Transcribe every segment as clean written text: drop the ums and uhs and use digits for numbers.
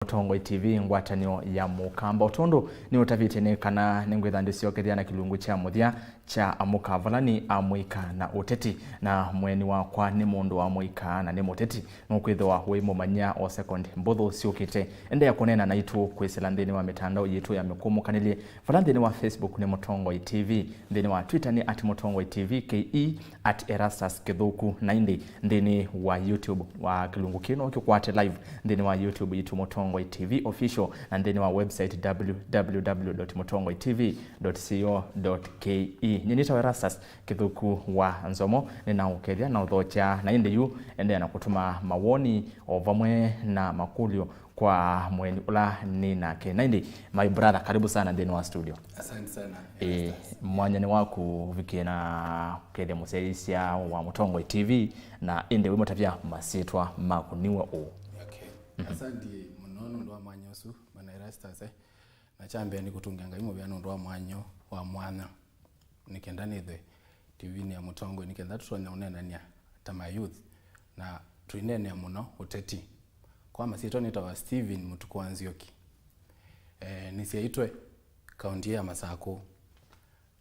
Mutongo TV ngwatanio ya mukamba utondo ni utavitene kana ningwithandisio kethiana kilungu cha muthia cha Amuika valani Amuika na Uteti na mweni wakwa ni mundu wa Amuika na ni Muteti nukwithwa wi mumanya o second mbuthu ciukite ende ya kunena na itu kwisila nthini wa mitandao yitu ya mikumukanili vala nthini wa Facebook ni Mutongo TV, nthini wa Twitter ni @Mutongo TV ke @Erastus Kithuku na nthini wa YouTube wa kilungu kino kikwate live nthini wa YouTube yitu Mutongo TV official na nthini wa website www.mutongotv.co.ke. Nyinita wa Erastus Kithuku wa Nzomo ninaukethia na uthocha na yu ende na kutuma mawoni o vamwe na makulio kwa mweni ula nina ke na my brother, karibu sana ndeni wa studio. Asante sana. Mwanyani waku viki na kede museisia wa Mutongo TV na wimo tavia masitwa makuniwa o. Okay. Asante munono ndo wa mwanyosu bana Erastus na chambe ni kutunganga imo byano ndo wa mwanyo wa mwana nikenda nithe TV ni ya Mutongo nikenda tutonya unena nia tama youth na tuinene muno Uteti kwa masito nitawa Steven Mutukwanzioki nisiaitwe kaunti ya Masako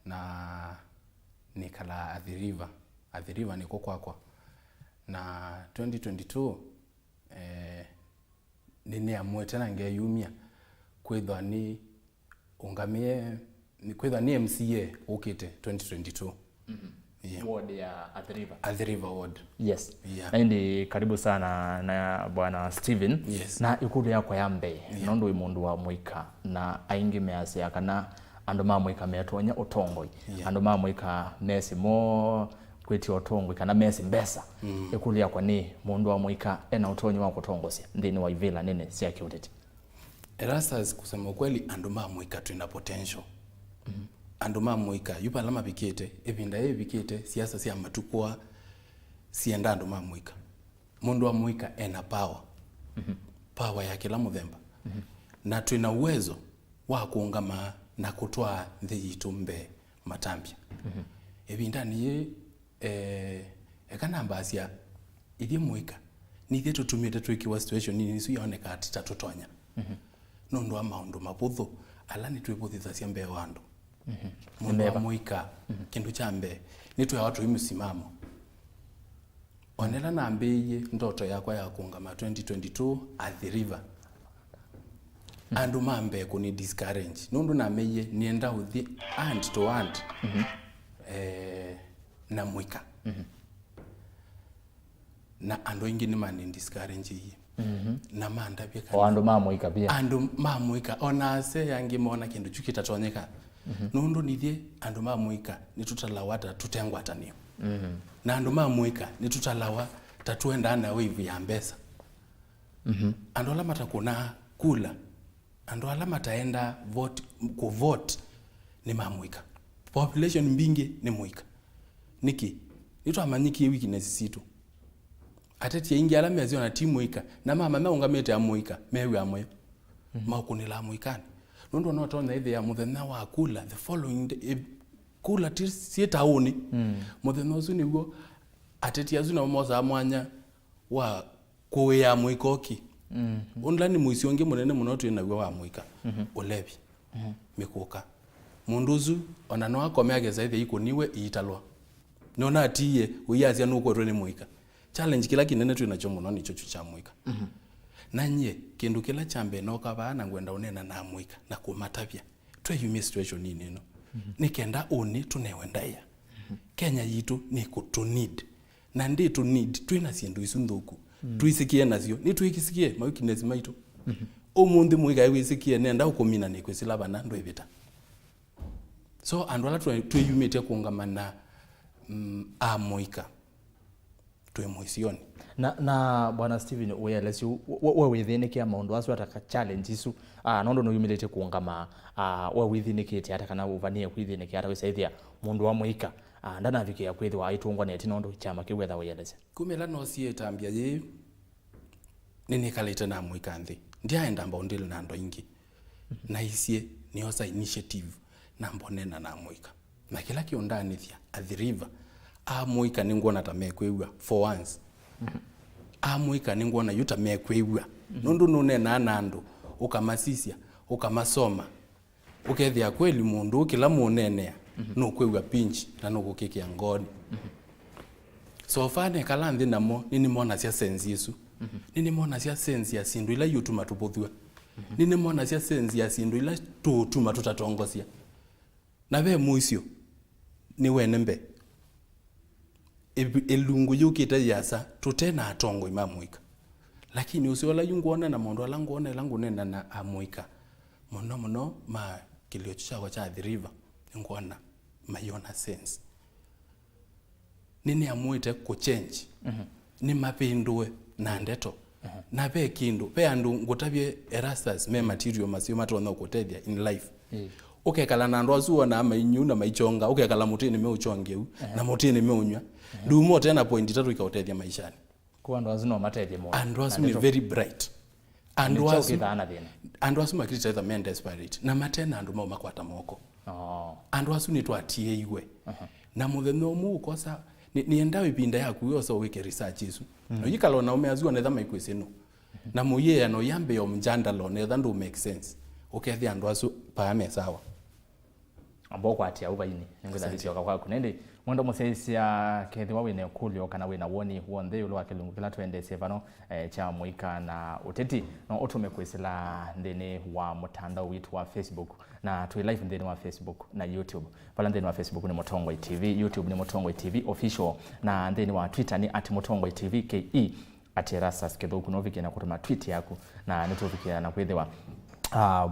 na nikala Athi River niko kwakwa na 2022 nini amwe tena ngeyumia kwithwa ni ungamie ni kwithwa ni MCA ukite 2022 yeah. Ward ya Athi River ward. Yes. Yeah. Na karibu sana na bwana Steven. Yes. Na ikulu yako ya mbe yeah. Nondo imundu wa Amuika na aingi mease yakana ando ma Amuika metonya utongo yeah. Ando ma Amuika mesi mo kweti utongo kana mesi mbesa ikulu yako ni mundu wa Amuika ena utonyi wa kutongosia ndini wa ivila nene sia kiuteti Erastus kusema kweli ando ma Amuika tuna potential ando ma Amuika yupa lama bikete ebinda bikete siasa sia matukwa sienda ando ma Amuika mundu wa Amuika ena power power ya kila muthemba na tuna uwezo wa kuungama na kutoa nthi yitu mbe matambia ebinda ni ekana mbasia ili Amuika ni thietu tumite twikiwa situation ni su yoneka atita tutonya nundu wa maundu mabuthu ala ni twibuthitha cia mbe wandu mundu wa Amuika kindu cha mbe ni twa watu imusimamo onela na mbeye ndoto yakwa ya kuungama 2022 Athi River andu mambe kuni discourage nundu na meye nienda uthi hand to hand na Amuika na andu ingi ni mani discourage yi na manda bia o andu ma Amuika bia andu ma Amuika ona se yangi mona kindu chukita tonyeka nundu nithie andu ma Amuika nitutalawa tutengwatanio na andu ma Amuika nitutalawa tatuenda na wave ya mbesa andu ala matakuna kula andu ala mataenda vote ku vote ni ma Amuika population mbingi ni Amuika niki nitwa manyiki weakness situ ateti ingi ala mezio na timu Amuika na mama meungamete Amuika mewe amoyo makunila Amuikani nundu no tona ithe ya muthenya wa kula the following day kula sietauni muthenya ucio niguo ateti azu na moza mwanya wa kuya Amuika oki onlani muisio ngi munene muno twina wa Amuika ulebi mikuka mundu uzu ona no akomea zaidi iko niwe italwa nona atiye uyazia nuko twene Amuika challenge kila kinene twinacho muno nicho cha Amuika nanye kindu kila chambe no kabana ngwenda unena na Amuika na kumatavya tweyumia situation nini no nikenda oni tunewenda ya Kenya yitu ni kutunid na ndi to need twina sindu isundhuku tuisikie nazio ni tuikisikie weakness maitu omundi Amuika yisikie nenda ukomina ni kwisilaba na ndo ibita so andwala tweyumite kuungamana Amuika twemwisioni na bwana Steven uyelesi we within kia maundu asu ataka challenge isu nondo no yumilete kuungama we within kiti ataka uvanie within kia ata wisaithia mundu wa Amuika ndana vikia kwithwa aitungwa neti nondo chama kiwetha uyelese kumela no sietambia ye nini kalete na Amuika nthi ndiaenda mbondile na ndo ingi na isie niosa initiative na mbonena na Amuika na kila kiondanithia Athi River Amuika ningona tamekwewa for once Amuika ningona yuta mekwewa nundu nune na nandu ukamasisia ukamasoma ukethia kweli mundu kila munenea no kwegwa pinch na no gukikia ngoni so fane kala nthi namo nini mona cia sense yesu nini mona cia sense ya sindu ila yutuma tubuthua nini mona cia sense ya sindu ila tutuma tutatongosia na be muisio ni wenembe elungu yukite yasa tutena atongo imamuika lakini usiola yunguona na mundu ala nguona langu nena na amuika muno ma kilio chako cha the river nguona mayona sense nini amuite ku change ni mapindue na ndeto na be kindu pe andu ngutabye erastus me material masio matona ukutethia in life ukekala na ndo azuo na mainyu na maichonga ukekala mutini me uchongeu na mutini me unywa ndumo tena point 3 ikawetethia maishani kwa ndo azino matethia mo and was ni very bright and was makirita the men desperate na matena andu makwata moko and was ni twatie iwe na mutheno mu kosa ni enda ipinda yaku yoso wike research isu no yikalo na umeazua netha maikweseno na muye ano yambe yo mjandalo netha ndo make sense ukethia andu asu paame sawa amboko atia ubaini ngoza lisio kwa kunende mwendo musesia kethiwa wine kulio kana wina woni wonde ulo akilungu kila twende sevano cha Amuika na Uteti no utume kwesela ndene wa mutandao witu wa Facebook na tu live ndene wa Facebook na YouTube pala ndene wa Facebook ni Mutongoi TV, YouTube ni Mutongoi TV official na ndene wa Twitter ni @Mutongoi TV KE @Erastus Kithuku no vikena kutuma tweet yako na nituvikia na kwethiwa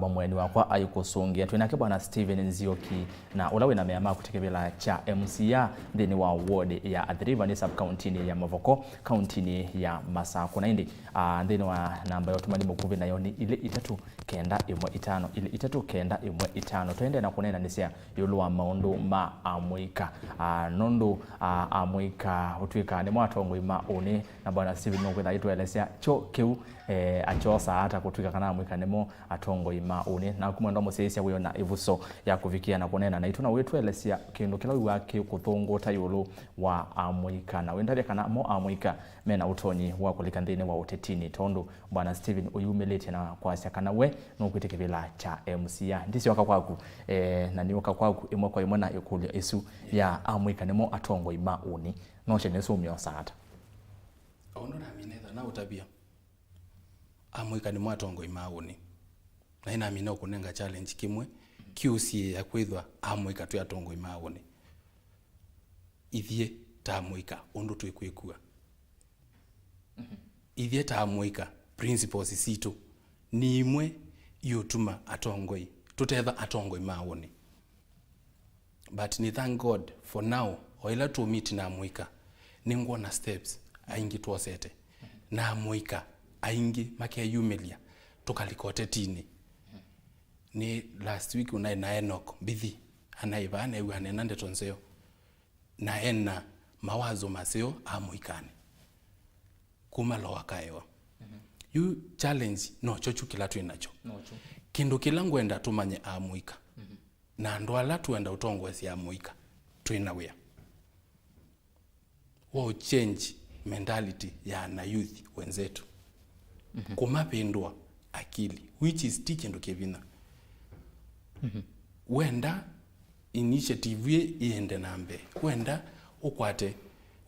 bamweni wakwa ayukusongia twinake bwana Steven Nzioki na ulawe na meama kutekebela cha MCA ndeni wa ward ya Adriva ni sub county ni ya Mavoko county ni ya Masako na indi ndeni wa namba ya tumani mukuvi na yoni ile 395 ile 395 twende na kunena nisia yulu wa maundu ma Amuika nondo Amuika utwika ni mwatongo ima one na bwana Steven Nzioki itwelesea cho keu achosa hata kutwika kana Amuika nemo atongo ima une na kumwenda musesia wiyo na ivuso ya kuvikia na kunena na ituna wetu elesia kindu kila wake kuthungu tayulu wa Amuika na wendale kana mo Amuika mena utonyi wa kulika ndine wa utetini tondo bwana Steven uyumelete na kwasya kana we no kwitikibila cha MCA ndisi waka kwaku na ni waka kwaku imwe kwa imwe na ikulya isu ya Amuika nemo atongo ima uni no chene sumyo sata ondo na minetha na utabia Amuika ni mwatongo ima uni na ina mina ukunenga challenge kimwe QC ya kwithwa Amuika tu yatongo imaone ithie ta Amuika undu twikwikua ithie ta Amuika principles situ ni imwe yotuma atongoi tutetha atongoi maone but ni thank God for now oila to meet na Amuika ningwa na steps aingi tuosete na Amuika aingi makeyumelia tukalikote tini ni last week unai na Enoch bithi anaivana ewe anenande tonseo na ena mawazo maseo Amuikane kumalo wakaewa you challenge no chochu kila tu inacho kindu kila ngwenda tumanye Amuika na ndo ala tuenda utongwe si Amuika tuinawea wo change mentality ya na youth wenzetu kumapindua akili which is teaching ndo kevina wenda initiative iende nambe wenda ukwate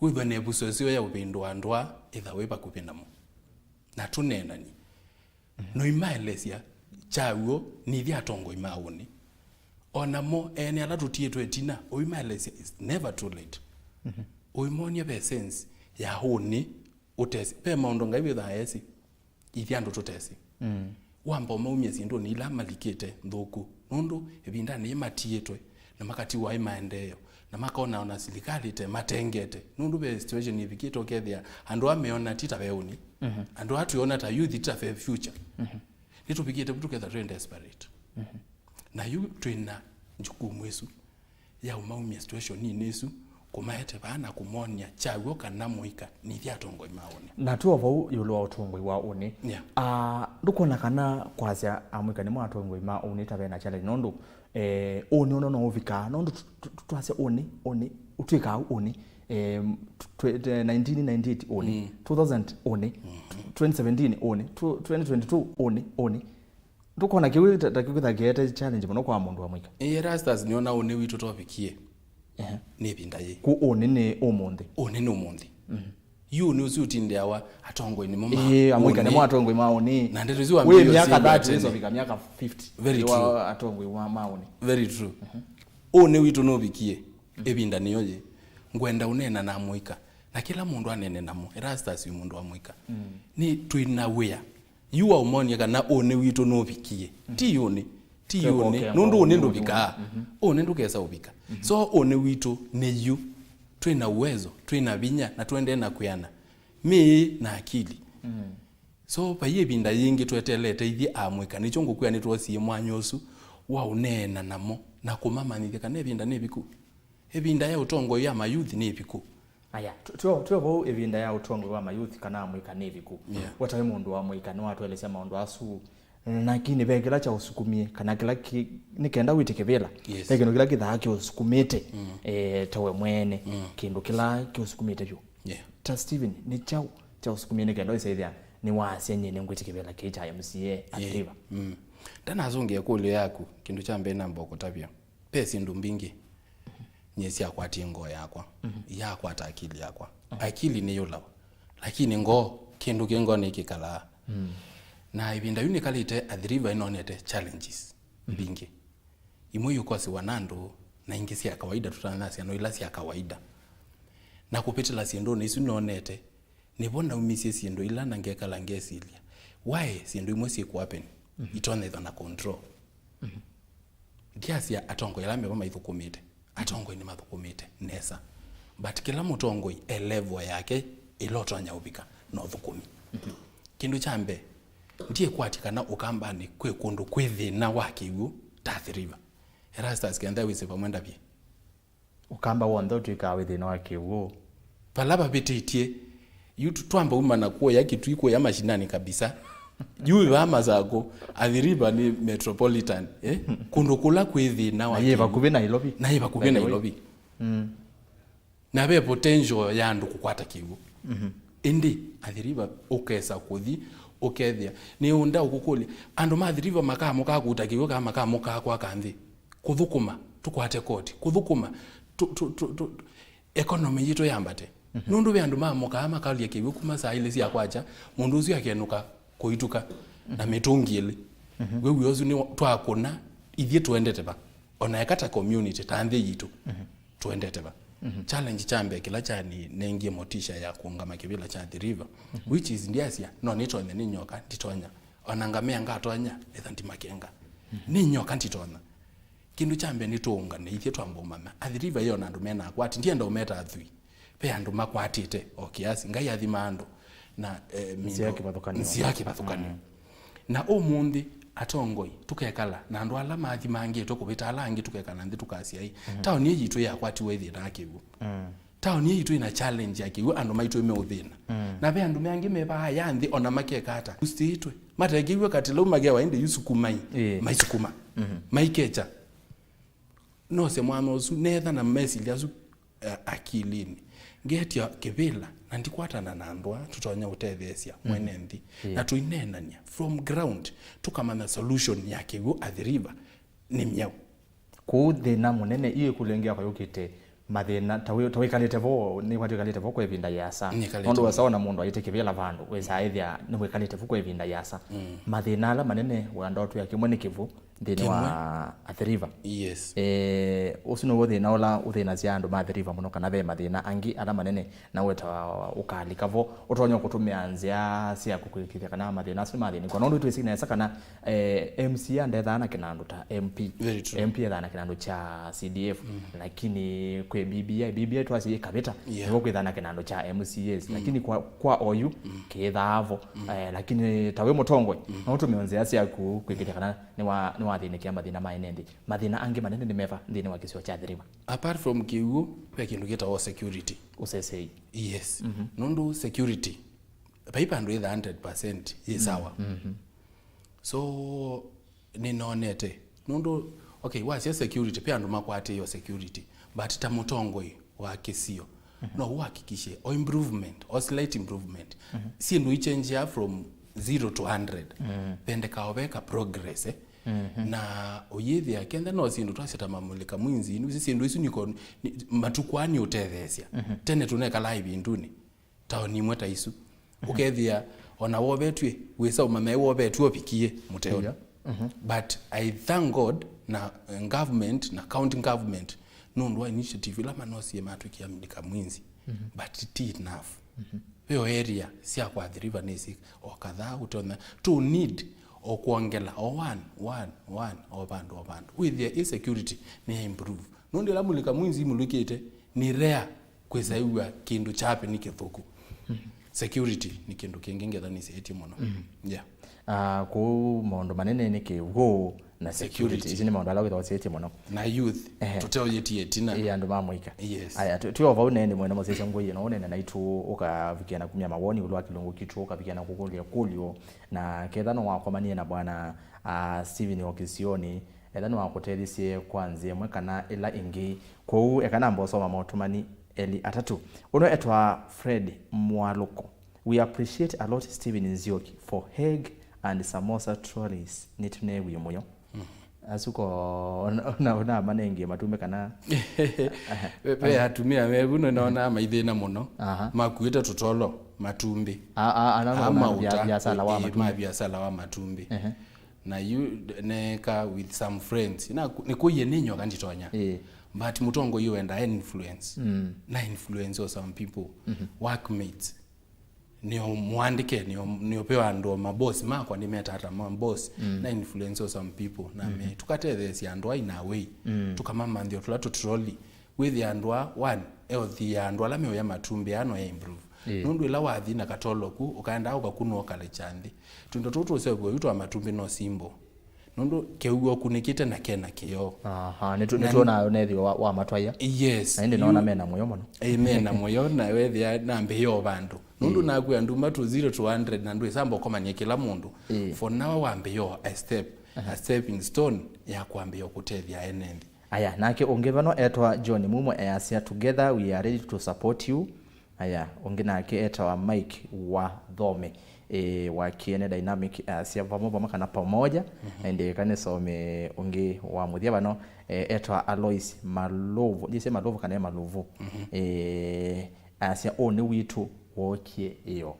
witwa nebusosio ya upindwa ndwa itha weba kupindamo na tunena ni no imaelesia chawo ni thia tongo imauni ona mo ene ala tutietu etina o imaelesia is never too late oimonia be sense ya honi utesi pe maundo ngaibe tha esi ithia ndo tutesi wamba maumia sindo ni ila malikete ndhuku nundu ebinda ni matietwe na makati wa imaendeyo na makaona ona silikali te matengete nundu be situation ivikito kethia andu ameona tita beuni andu atuona ta youth ita future nitupikite butu ketha trend desperate na you twina njukumu esu ya umaumia situation ni nesu kumaete bana kumonia chawo kana Muika ni thia tongo imaone na tu ovo yulo utongo wa uni ndukona kana kwasya Amuika ni mwatongo ima uni tabe na challenge nondu oni no uvika nondu twasya oni utwika oni 1998 oni 2000 oni 2017 oni 2022 oni tukona kiwi takikuthagiete challenge muno kwa mundu wa Amuika rastas niona one witu topikie ni binda ye ku oni ni umundi yu ni usutinde awa atongo ni mama Amuika ni atongo maoni na ndereziwa mbio miaka 30 hizo vika miaka 50 very true atongo wa maoni very true one witu no bikie ebinda niyoje ngwenda unena na Amuika na kila mundu anene namo rastas yu mundu wa Amuika ni twina wea you are money kana one witu no bikie ti one nundu one ndo bika one ndo kesa ubika so one witu ne you twina uwezo twina binya na twende na kuyana me na akili so paye binda yingi twetelete ithi Amuika nicho ngukuya ni twosie mwanyosu wa unena namo na kumamanyithia kana binda ne biku ebinda ya utongo ya mayuthi ne biku aya tuo ebinda ya utongo wa mayuthi kana Amuika ne biku watawe mundu wa Amuika no atwelesema mundu asu nakini begela cha usukumie kana kila nikenda witekebela tekeno kila kithaki usukumite tawe mwene kindu kila kiusukumite byo ta Steven ni cha usukumie nikenda isaithia ni wasi nyene ngwitekebela kicha MCA adriva ndana azungia kule yaku kindu cha mbe namba okutabia pesi ndumbingi nyesi akwati ngo yakwa yakwa ta akili yakwa akili ni yola lakini ngo kindu kingo ni kikala na ibinda yuni kalite adriva inonete challenges mbingi imwe yuko si wanando na ingisi ya kawaida tutanasi no ila si ya kawaida na kupitila siendo ni sunonete nibona umisie siendo ila nangekala ngesilia why siendo imwe si ku happen itone na control kiasi ya atongo ila mbe maithukumite atongo ni mathukumite nesa but kila mutongo level yake ilotonya ubika no thukumi kindu chambe ndiye kwatikana ukambani kwe kundu kwithina wakiwu tathiriva erastas kenda wise pamwenda bie ukamba wondo twika withina wakiwu palaba bititie yutu twamba umana kuo yakitu iko ya mashinani kabisa juu bama zako athiriva ni metropolitan kundu kula kwithina wakiwu yeba kubena ilobi na be potential ya ndu kukwata kiwu indi athiriva ukesa kuthi ukethia ni unda ukukuli andu mathiriva makamo kakutakiwe kama makamo kakwa kanthi kuthukuma tukwate koti kuthukuma economy yitu yambate nundu be andu mamoka ama kalia kiwe kuma saa ile cia kwacha mundu ucio akenuka kuituka na mitungile wewe yozu ni twakuna ithie tuendete ba ona ekata community tanthi yitu tuendete ba challenge chambe kila chani nengie motisha ya kuungama kibila cha the river which is ndiasia no nitonye ni nyoka titonya onangamea ngatonya ethanti makenga ni nyoka titona kindu chambe nitunga ne ithie twamba mama the river yo nandu mena akwati ndienda umeta athui pe andu makwatite okiasi ngai athima andu na nsiaki bathukanio na umundi atongoi tukekala na andu ala mathi mangi tukubita alangi tukekana ndi tukasia hii town yi yitu ya kwati wethi na kiwu town yi yitu ina challenge ya kiwu andu maitu imeuthina na be andu mangi meba ya nthi ona makekata ustitwe mategiwe katilo magia waende yusukumai maisukuma maikecha no se mwana osu netha na message asu akilini getia kibila na ndikwatana na andwa tutonya utethesia mwenendi na tuinenania from ground tukamana solution yake go at the river ni myao ku thina munene iye kulengia kwa yukite mathina tawikalite vo ni watikalite vo kwa evinda yasa ondo wasaona mundu ayite kibila vandu weza ithia ni wikalite vo kwa evinda yasa mathina ala manene wanda otu yake mwene kivu thini wa at the river yes usino thina ola uthina cia andu ma the river muno kana the mathina angi ala manene na weta ukalika vo utonyo kutumia nzia cia kukwikithia kana mathina asu mathini kwa nondu twisina yasa kana MC andethana kinandu ta MP ethana kinandu cha CDF lakini kwe BBI twasi kabita ngo kwithana kinandu cha MCAs lakini kwa OU kithavo lakini tawe mutongwe no tumia nzia cia kukwikithia kana ni wathini kia mathina maenendi mathina angi manene ni meva thini wa kisio cha thiriva apart from kiwu pe kindu kita o security usesei yes nundu security paipa ndo 100% isawa so ninonete nundu okay wasi security pe andu makwate yo security but tamutongoi wa kisio no uhakikishe o improvement or slight improvement si ndo change ya from 0 to 100 pende kaobeka progress na oyethi akenda no sindu twaseta mamulika mwinzi ni sindu isu niko matukwani utethesia tene tuneka live induni taoni mweta isu ukethia ona wobetwe wesa umame wobetwe opikie muteo but I thank God na government na county government no initiative la manosi matukia mlika mwinzi but it enough hiyo area si akwathiriva nisi okadha utona to need okuongela one obandu with the insecurity ni improve nondi la mulika mwinzi mulukite ni rare kwesaiwa kindu chape ni kithuku security ni kindu kingenge thani seti muno yeah ku mondo manene ni kigo na security izini mondo ala without seti muno na youth tuteo yeti etina ya ndo mamuika yes aya tu ova unene mwena mosese ngoye no unene na itu ukavikia na kumya mawoni ulwa kilungu kitu ukavikia na kukulia kulio na kedhano wakomanie na bwana Steven Okisioni edhano wakutelisie kwanzie mwekana ila ingi kou ekana mbosoma mautumani eli atatu uno etwa Fred Mwaluko. We appreciate a lot Steven Nzioki for egg and samosa trolleys nitune wiyomoyo asuko na manenge matume kana pe atumia mebuno naona maithina muno makuita tutolo matumbi ana biasala wa matumbi biasala wa matumbi na you neka with some friends ni kuye ninyo kanjitonya but mutongo you and I influence na influence of some people workmates ni mwandike ni opewa ndo maboss makwa ni metata maboss na influence of some people na me tukate this andwa in a way tukamama ndio tulato trolley with the andwa one the andwa la meyo ya matumbi ano ya improve nundu ila wathi na katoloku ukaenda ukakuno kale chandi tundo toto sebo yuto matumbi no simbo nundu keugo kunikite na kena kio nituona nethi wa matwaya yes na indi naona mena moyo mono mena moyo na wethi na mbeyo bandu nundu na kuya nduma to 0 to 100 na ndu isambo komanye kila mundu for now wambeyo a stepping stone ya kwambeyo kutethia enendi aya nake ongevano etwa John Mumo Asia together we are ready to support you aya ongena ke etwa Mike wa Thome wa Kiene Dynamic Asia pamoja makana pamoja ende kanesome onge wa muthia bano etwa Alois Malovo jise Malovo kana Malovo Asia one witu wokie iyo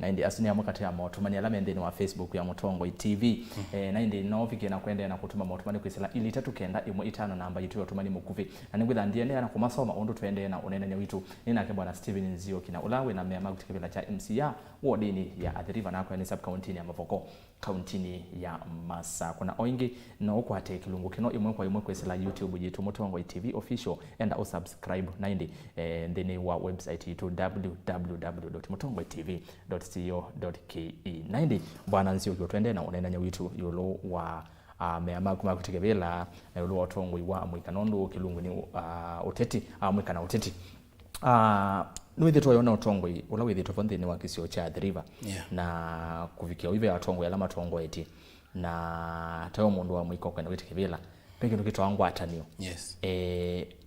na indi asuni ya mwakati ya motumani alame ndeni wa Facebook ya Mutongo TV na indi naofike na kuende na kutuma motumani kwisila ili tatu kenda imo itano namba yitu ya tumani mukufi na ningwitha ndiende na kumasoma ondo tuende na unene witu nina ke bwana Steven Nzioki na ulawe na mema kutikabila cha MCA wodini ya Athiriva na kwa ni sub county ya Mavoko county ya Masa kuna oingi na ukwate kilungu kino imwe kwa kwisila YouTube yitu Mutongo TV official enda usubscribe na indi ndeni wa website yitu www.mutongotv.co.ke 90 bwana Nzioki twende na unena witu yolo wa meama kuma kutekebela yolo watongwe wa Amuika nondo kilungu ni Uteti Amuika na Uteti nuithi toyona utongwe ula withi tofonde ni wakisio cha The River na kuvikia wive atongwe alama tongo eti na tayo mundu wa Amuika kwenda kutekebela peke nukito wangu atanio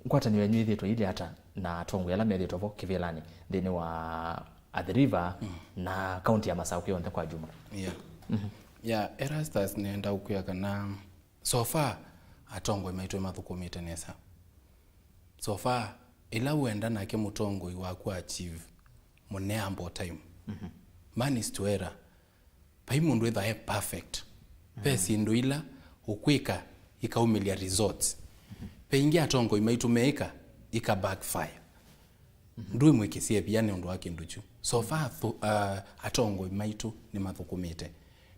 ngwatanio ya nyuithi to ili hata na tongwe alama ya tovo kivelani ndeni wa The River na county ya Masau kionde kwa jumla Erastus nenda ukuya kana so far atongwe maitwe mathukumite nesa so far ila wenda nake mutongo iwaku achieve mone ambo time man is to error pai mundu etha perfect pesi ndo ila ukwika ikaumilia results peingi atongo imaitu meika ika backfire ndui mwekesie biane ndo wake nduchu so far atongo imaitu ni mathukumite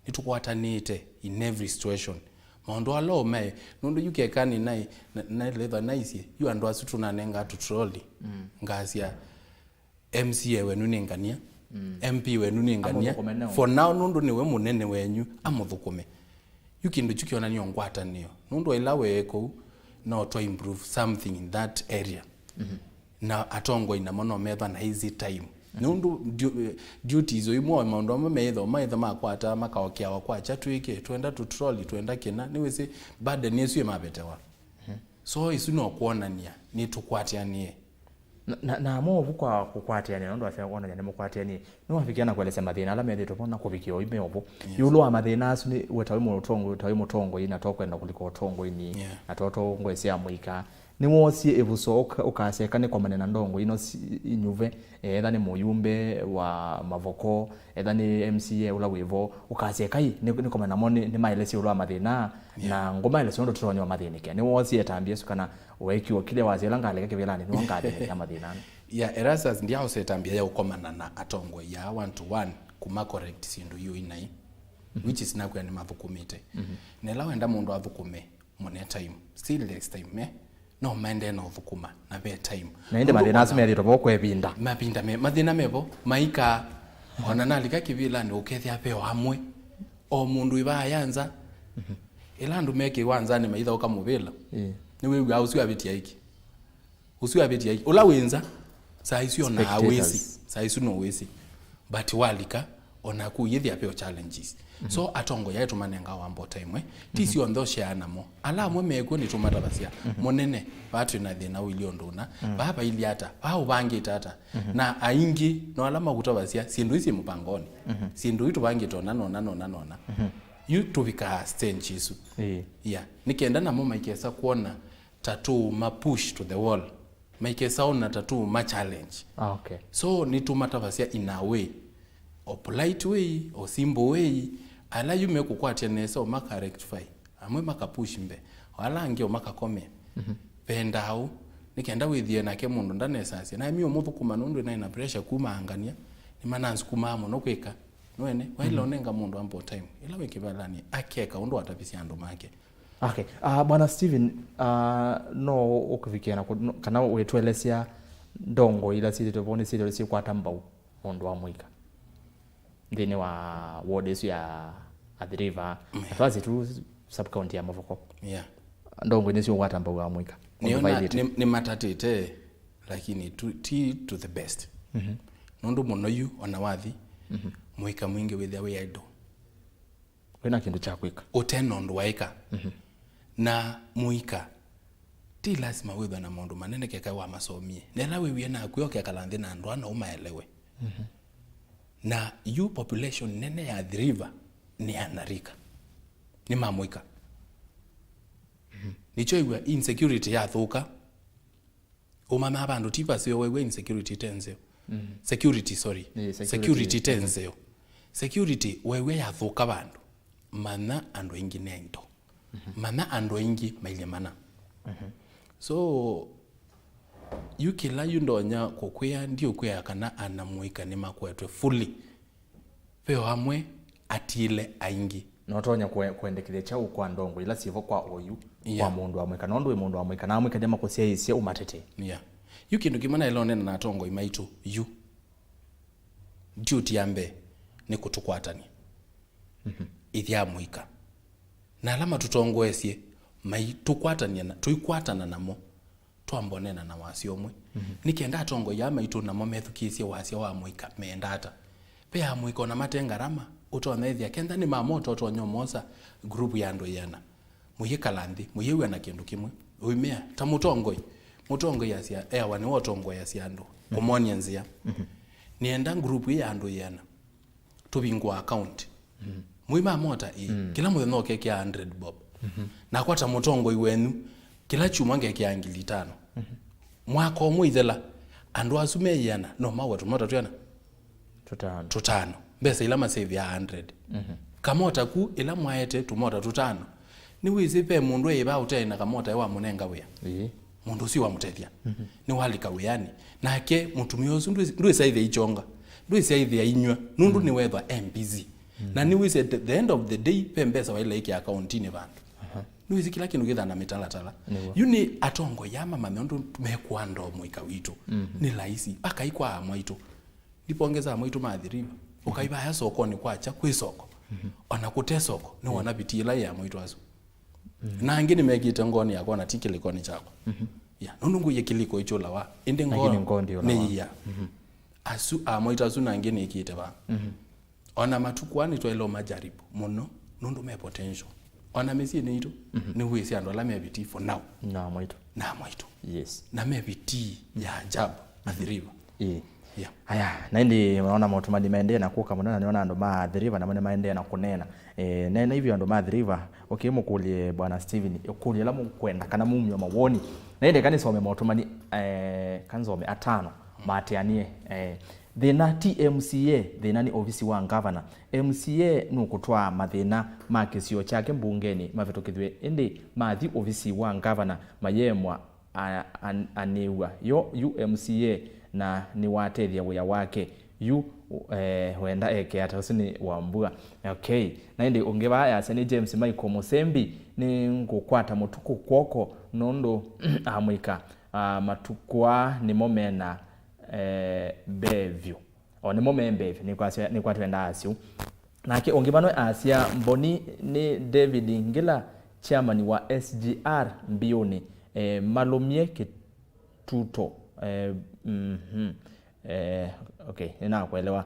nitukwatanite in every situation maondo alo me nondo yukekani na leather nice you and was tunanenga to trolley ngasia MCA wenu ningania MP wenu ningania for now nondo niwe munene wenyu amuthukume yukindu chukiona niyo ngwatanio nondo ilawe eko no to improve something in that area na atongo ina mono metha na easy time nundu duties oimo maondo maitho makwata makaokia wakwacha twike twenda to trolley twenda kina niwese bad nesu mabetewa so isu no kuonania ni tukwatianie na mo bukwa kukwatia ni ndo afya kuona nyane mukwatia ni no afikiana kweleza mathina ala methi topona kubikio ime obo yulo wa mathina asu ni wetawe mutongo ina tokwenda kuliko tongo ini atoto ngwese Amuika ni wosi ebuso ukaseka ni kwa manena ndongo ino inyuve etha ni muyumbe wa mavoko etha ni MCA ula wivo ukaseka ni kwa manena moni ni maelesi ulo wa mathina na ngoma ile ndo tutonyo wa mathina ke ni wosi etambie sukana wekiwa kile wazela ngale kevelani ni wangade ya mathina Erasmus ndia usetambia ya ukomana na atongo ya 1 to 1 kuma correct sindu yu inai which is nakwa ni mavukumite nela wenda mundu avukume mone time still next time no mende no vukuma na be time na inde mathina asime boko ebinda mapinda mathina mebo maika ona nalika kivila ni ukethia peo hamwe o mundu iba yanza elandu meke wanza ni maitha ukamubila ni wewe ausi abetia iki usi abetia iki ula wenza saisio na awesi saisio no wesi but walika ona ku yithi apeo challenges so atongo ya tumanenga wambo time tisi on those share mo ala mwe meko ni tumata basia monene batu na thina wili onduna baba ili hata au bangi tata na aingi no alama kutabasia sindu isi mupangoni sindu itu bangi tona nona you to bika stage isu nikienda na mama ikesa kuona tattoo ma push to the wall maikesa ona tattoo ma challenge okay so ni tumata basia in a way or polite way or simple way ala yume kukwatia nesa o maka rectify amwe maka push mbe wala ngio maka comment penda au nikenda withie nake mundu ndane sasa na mimi omuvu kuma nundu na pressure kuma angania ni manansi kuma amo no kweka nwene waila onenga mundu ampo time ila wekibalani akeka undu atapisia ndo make okay bwana Steven no ukuvikiana kana wetwelesia ndongo ila sisi topone sisi kwa tambau mundu wa Amuika ndine wa ward isu ya Athi River atwazi tu sub county ya Mavoko ndongo ine sio watamba wa Amuika ni matatete lakini to the best nondo muno yu ona wathi Muika mwingi with the way I do wena kindu cha kwika oteno ndo waika na Muika ti lazima wewe na mundu manene keka wa masomie nela wewe na kuyoke kalandhe na ndo ana umaelewe na you population nene ya Athi River ni anarika ni Amuika nicho iwa insecurity ya thuka umama abandu tipa sio wewe insecurity tenze security security tenze security wewe ya thuka bandu mana ando ingi nendo mana ando ingi maile mana so yukila yundonya kokwea ndio kwea kana ana Muika ni makwetwe fully peo hamwe atile aingi notonya kuendekelea chau kwa ndongo ila sivo kwa oyu kwa mundu wa Amuika nondo mundu wa Amuika na Amuika dema kosia isi umatete yukindu kimana ilone na tongo imaitu yu duty yambe ni kutukwatani ithi Amuika na alama tutongoesie mai tukwatani na tuikwatana namo twambonena na wasi omwe nikienda tongo ya maitu namo methukisia wasi wa Amuika meendata pe Amuika na matenga rama utona ithia kenda ni mamoto tonyomosa group ya ndo yana muyikalandi muyiwe na kindu kimwe uimea ta mutongo ya sia ewa ni wotongo ya sia ndo kumonianzia nienda group ya ndo yana tubingwa account muima mota kila mwe no keke 100 bob na kwata mutongo iwenu kila chuma ngeke ya 500 mwako muithela andu asume yana no mawa tumota tuyana tutano mbesa ila masave ya 100 kamota ku ila mwaete tumota tutano ni wizipe mundu eba utena kamota ewa munenga wea mundu si wa mutethia ni walika weani nake mutumiozu ndu saive ichonga ndu saive inywa nundu ni wethwa MPZ na ni wise at the end of the day pembesa wa ile ya account ni bandu ndu wise kila kindu githa na mitalatala yuni atongo ya mama ndu tumekwa ndo Muika witu ni laisi akaikwa amwaitu ndipongeza amwaitu Athi River ukaiba ya sokoni kwacha kwisoko ona kutesoko ni wana bitila ya amwaitu asu na ngini megite ngoni yako na tikile koni chako nungu yekiliko ichola wa inde ngoni ni ya asu amwaitu asu na ngini ikite ba ona matukwani to elo majaribu muno nundu me potential ona mesi ni ito ni wisi ando la me biti for now na mwaitu yes na me biti ya ajabu athiriva yeah. Haya na ndi unaona motumani maendelea na kuka mwana niona ando maathiriva na maendelea na kunena na hivyo ando maathiriva okay mukulie bwana Steven ukulie la mukwenda kana mumyo mawoni na ende kanisa ome motumani kanzome atano matianie thina TMCA thina ni ofisi wa governor MCA nukutwa mathina makisio chake mbungeni mavetokithwe indi mathi ofisi wa governor mayemwa aniwa yo UMCA na ni wateria wya wake wenda eke atasini wambua okay na indi ungeba ya seni James Michael Musembi ni ngukwata mutuku kwoko nondo Amuika matukwa ni momena bevyu ni momembe ni kwa twenda asio nake ungibano asia mboni ni David Ngila chairman wa SGR mbioni malumie kituto okay nina kuelewa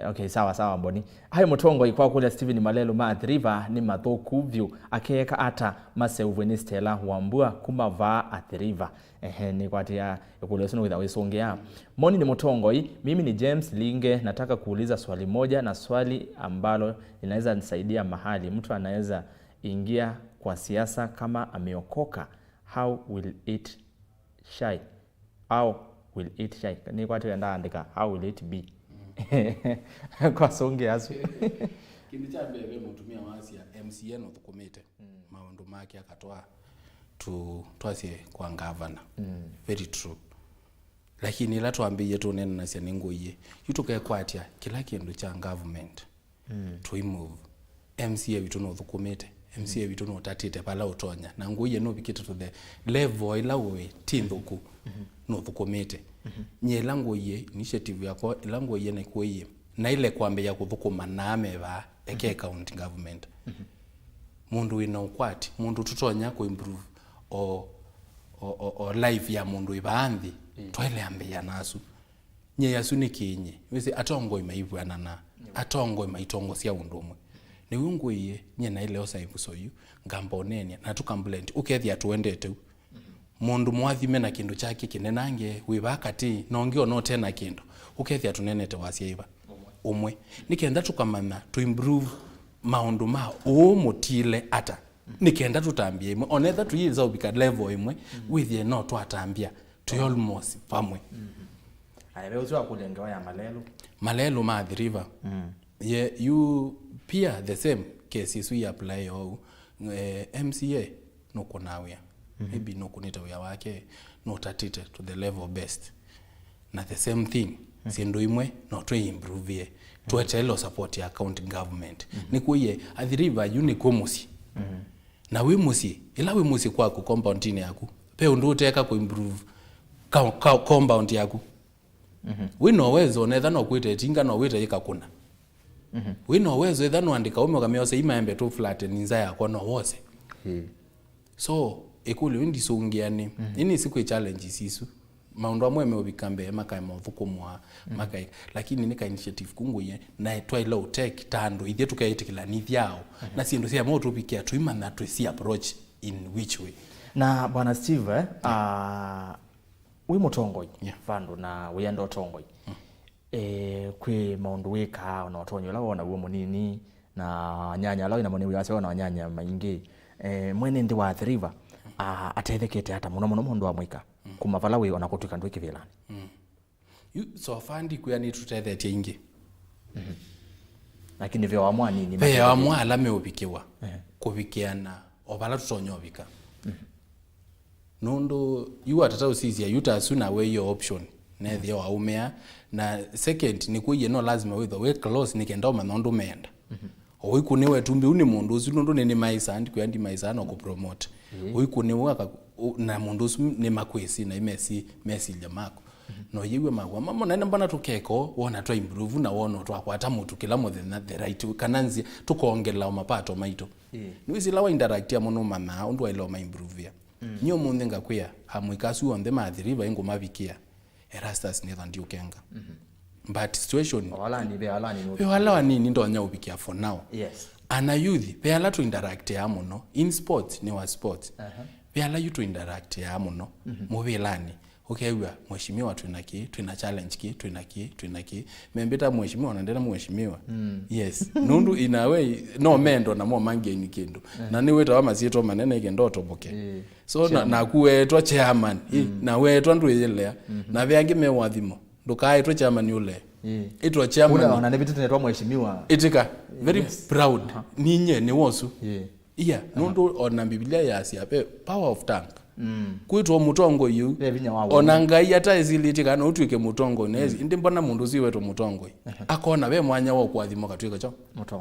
okay sawa mboni hayo mutongo ikwa kule Steven Malelo maathiriva ni mathoku vyu akeka ata maseuvu ni Stella Wambua kumava athiriva ni kwatia kule sino witha wisongea moni ni mutongo mimi ni James Linge nataka kuuliza swali moja na swali ambalo linaweza nisaidia mahali mtu anaweza ingia kwa siasa kama ameokoka how will it shine will it shine ni kwa tuenda andika how will it be kwa songe asu kindi cha bebe mutumia wasi ya MCN uthukumite maundu make akatoa twasie kwa governor very true lakini ila tuambie tu nene nasia ningoye yutuke kwatia kila kindu cha government to move MCA vitu no uthukumite MCA vitu no tatite pala utonya na ngoye no bikite to the level ila we tinduku no thukumite nye langoye initiative yako langoye na kuye na ile kwambe ya kuthukuma name ba eke county government mundu wina ukwati mundu tutonya ku improve o life ya mundu ibanthi twele ambe ya nasu nye yasu nikinye wese atongo imaibwana na atongo imaitongo sia undumwe ni ungoye nye na ile osaibu soyu ngambonenia na tukamblend ukethia tuendete mundu mwathime na kindu chake kinenange wibakati nongio no tena kindu ukethia tunenete wasiiba umwe nikenda tukamana to improve maundu ma mutile ata nikenda tutambie imwe onetha tuyiza ubika level imwe with ye no twatambia to almost pamwe ayewe uzwa kulengewa ya malelo maathiriva you pia the same cases we apply MCA no kunawia maybe no kunita uya wake no tatite to the level best na the same thing sindu imwe no to improve ye to tell support ya county government ni kuye athiriva uniko musi na we musi ila we musi kwa ku compound ine yaku pe undu uteka ku improve compound yaku we no wezo netha no kwite tinga no wite ikakuna we no wezo etha no andika ume kamyose imaembe to flat ninza yako no wose so ekuli windi sungiani ini siku challenge sisu maundu amwe meobikambe maka mothukumwa maka lakini nika initiative kunguye na twaila utake tando ithie tukaitikila nithiao na sindu cia moto bikia tuimana twisi approach in which way na bwana Steve wi mutongoi fandu na wi ando tongoi kwi maundu wika na otonyo la wona wo munini na nyanya la ina moni wase wona nyanya maingi mwene ndi wa athiriva atethekete hata muno mundu wa Amuika kumavala we ona kutuka ndweke vilani so fandi kuyani tutethete ingi lakini vyo amwa nini pe amwa alame ubikiwa kubikiana obala tutonyobika nondo you atata usizia yuta asuna we your option na thio aumea na second ni kuye no lazima with the way close nikenda manondo menda oikuniwe tumbi uni mundu usu nondo nene maisa andi kuyandi maisa no ku promote oikuniwe na mundu usu ne makwesi na imesi ya mako no yiwe magwa mama na mbana tukeko wona to improve na wono twakwata mutu kila mothe na the right kananzi tukoongela mapato maito niwisi lawa interact ya mono mama undu ailo ma improve nyo munde ngakuya Amuika su on the maathiriva ingo mabikia Erastus netha ndio kenga but situation wala nini ndo anya ubikia for now ana youth pe ala to interact ya mono in sports ni wa sports pe ala you to interact ya mono mobilani ukewa mheshimiwa twina challenge twina ki membeta mheshimiwa naendera mheshimiwa yes nundu inawe no mendo na mo mangeni kindu na ni weta wa masieto manene kendo toboke so na kuwetwa chairman na wetwa ndu yelea na vyangi mewathimo ndukaitwa chairman yule itwa chairman una nebitu tunetwa mheshimiwa itika very proud ninye ni wosu nundu ona Biblia yasiape power of tongue kuitwa mutongo yu ona ngai ata izilitika no utwike mutongo nezi ndi mbona mundu siweto mutongo akona we mwanya wa kwathimo katwika cho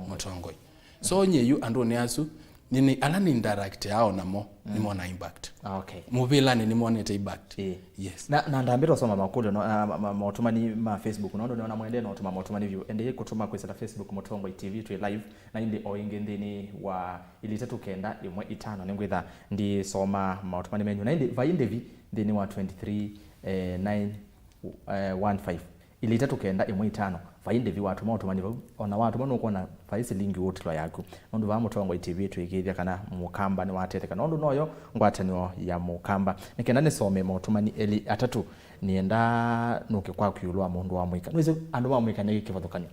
mutongo so nyeyu andu ne asu nini alani indirect yao namo ni mona impact okay mubila ni monete impact yes na ndambira soma makulu no motumani ma Facebook no ndo na mwende no tuma motumani view ende kutuma kwisa Facebook Mutongo TV tu live na indi oinge ndini wa ilitatu kenda imwe itano ningwitha ndi soma motumani menyu na indi vaindevi ndini wa 23915 ilitatu kenda imwe itano vaindevi watu motumani ona watu mono kuona faisi lingi wotlo yaku ndu va Mutongo TV tu ikithia kana mukamba ni watete kana ndu noyo ngwatanio ya mukamba nikenda ni some motumani eli atatu nienda nuke kwa kuyulwa mundu wa Amuika nwize andu wa Amuika niki kivathukania